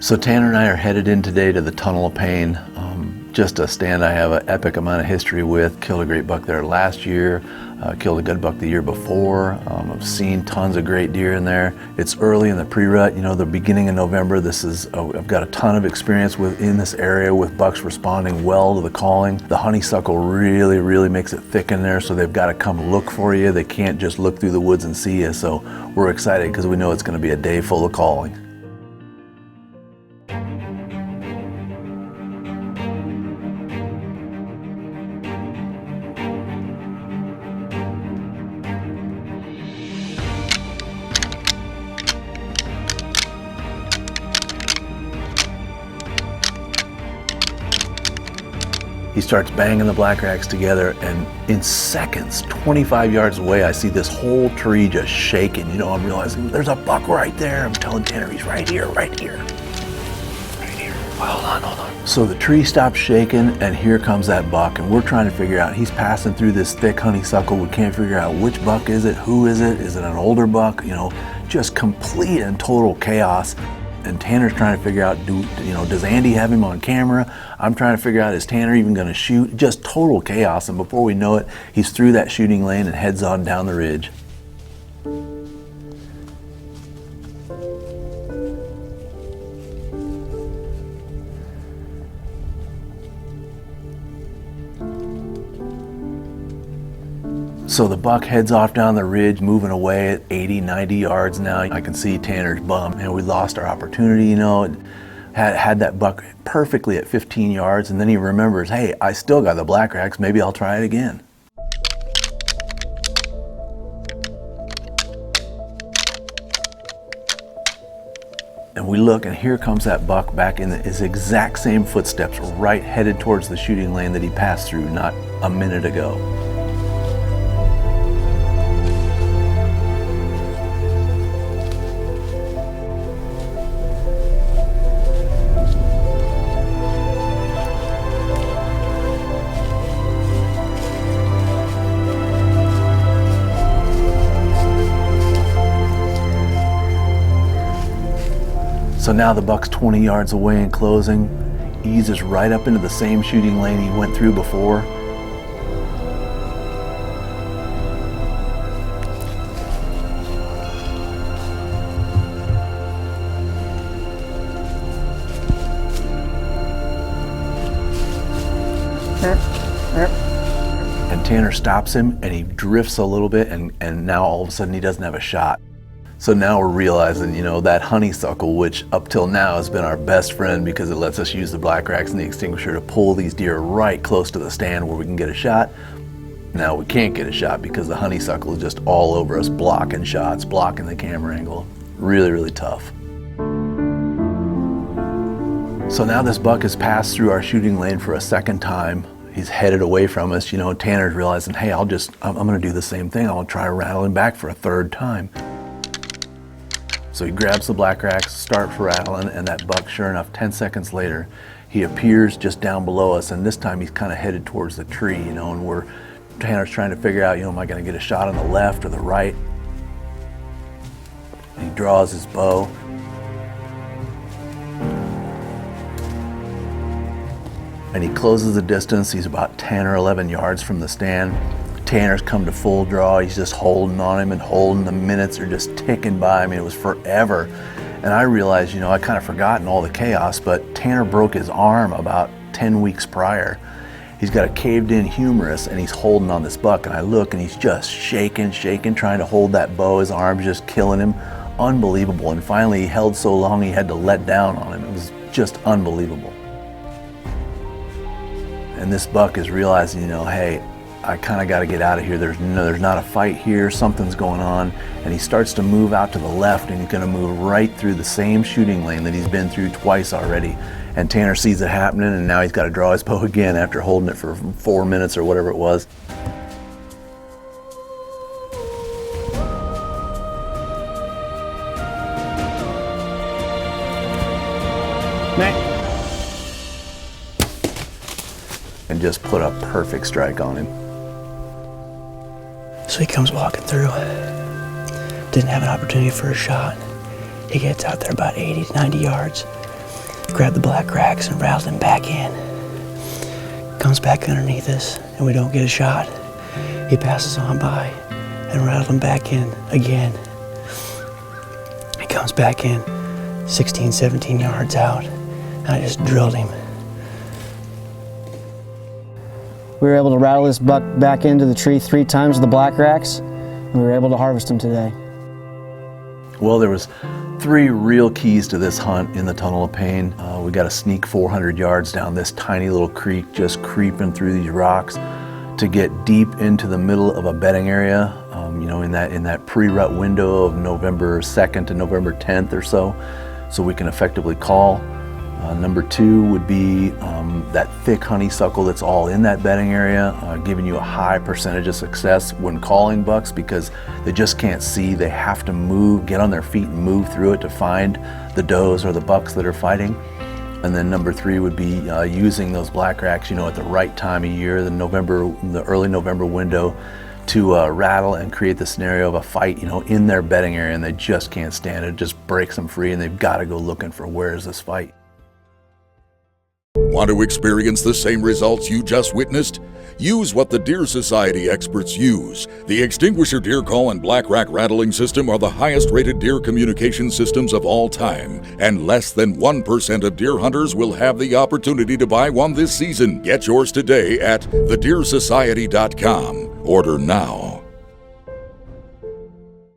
So Tanner and I are headed in today to the Tunnel of Pain. Just a stand I have an epic amount of history with. Killed a great buck there last year, killed a good buck the year before. I've seen tons of great deer in there. It's early in the pre-rut, you know, the beginning of November. I've got a ton of experience in this area with bucks responding well to the calling. The honeysuckle really makes it thick in there, so they've got to come look for you. They can't just look through the woods and see you. So we're excited because we know it's going to be a day full of calling. He starts banging the black racks together, and in seconds, 25 yards away, I see this whole tree just shaking. You know, I'm realizing there's a buck right there. I'm telling Tanner, he's right here, right here. Right here. Well, hold on. So the tree stops shaking, and here comes that buck, and we're trying to figure out, he's passing through this thick honeysuckle. We can't figure out which buck is it, who is it an older buck? You know, just complete and total chaos. And Tanner's trying to figure out, does Andy have him on camera? I'm trying to figure out, is Tanner even going to shoot? Just total chaos. And before we know it, he's through that shooting lane and heads on down the ridge. So the buck heads off down the ridge, moving away at 80, 90 yards now. I can see Tanner's bum, and we lost our opportunity, you know. Had that buck perfectly at 15 yards, and then he remembers, hey, I still got the black racks, maybe I'll try it again. And we look, and here comes that buck back in his exact same footsteps, right headed towards the shooting lane that he passed through not a minute ago. So now the buck's 20 yards away and closing, eases right up into the same shooting lane he went through before. And Tanner stops him, and he drifts a little bit, and now all of a sudden he doesn't have a shot. So now we're realizing, you know, that honeysuckle, which up till now has been our best friend because it lets us use the black racks and the extinguisher to pull these deer right close to the stand where we can get a shot. Now we can't get a shot because the honeysuckle is just all over us, blocking shots, blocking the camera angle. Really tough. So now this buck has passed through our shooting lane for a second time. He's headed away from us. You know, Tanner's realizing, hey, I'm gonna do the same thing. I'll try rattling back for a third time. So he grabs the black racks, starts rattling, and that buck, sure enough, 10 seconds later, he appears just down below us, and this time he's kind of headed towards the tree, you know, and Tanner's trying to figure out, you know, am I going to get a shot on the left or the right? And he draws his bow. And he closes the distance. He's about 10 or 11 yards from the stand. Tanner's come to full draw. He's just holding on him and holding. The minutes are just ticking by. I mean, it was forever. And I realized, you know, I kind of forgotten all the chaos, but Tanner broke his arm about 10 weeks prior. He's got a caved in humerus, and he's holding on this buck, and I look, and he's just shaking, trying to hold that bow. His arm's just killing him. Unbelievable. And finally he held so long he had to let down on him. It was just unbelievable. And this buck is realizing, you know, hey, I kind of got to get out of here. There's not a fight here. Something's going on. And he starts to move out to the left, and he's going to move right through the same shooting lane that he's been through twice already. And Tanner sees it happening, and now he's got to draw his bow again after holding it for 4 minutes or whatever it was. And just put a perfect strike on him. So he comes walking through, didn't have an opportunity for a shot. He gets out there about 80 to 90 yards, grab the black racks and rattle him back in. Comes back underneath us and we don't get a shot. He passes on by and rattle him back in again. He comes back in 16, 17 yards out and I just drilled him. We were able to rattle this buck back into the tree 3 times with the black racks, and we were able to harvest him today. Well, there was 3 real keys to this hunt in the Tunnel of Pain. We got to sneak 400 yards down this tiny little creek, just creeping through these rocks to get deep into the middle of a bedding area, in that pre-rut window of November 2nd to November 10th or so we can effectively call. Number 2 would be that thick honeysuckle that's all in that bedding area, giving you a high percentage of success when calling bucks because they just can't see. They have to move, get on their feet and move through it to find the does or the bucks that are fighting. And then number 3 would be using those black racks, at the right time of year, the early November window, to rattle and create the scenario of a fight, in their bedding area, and they just can't stand it. It just breaks them free, and they've got to go looking for where's this fight. Want to experience the same results you just witnessed? Use what the Deer Society experts use. The Extinguisher Deer Call and Black Rack Rattling System are the highest rated deer communication systems of all time, and less than 1% of deer hunters will have the opportunity to buy one this season. Get yours today at thedeersociety.com. Order now.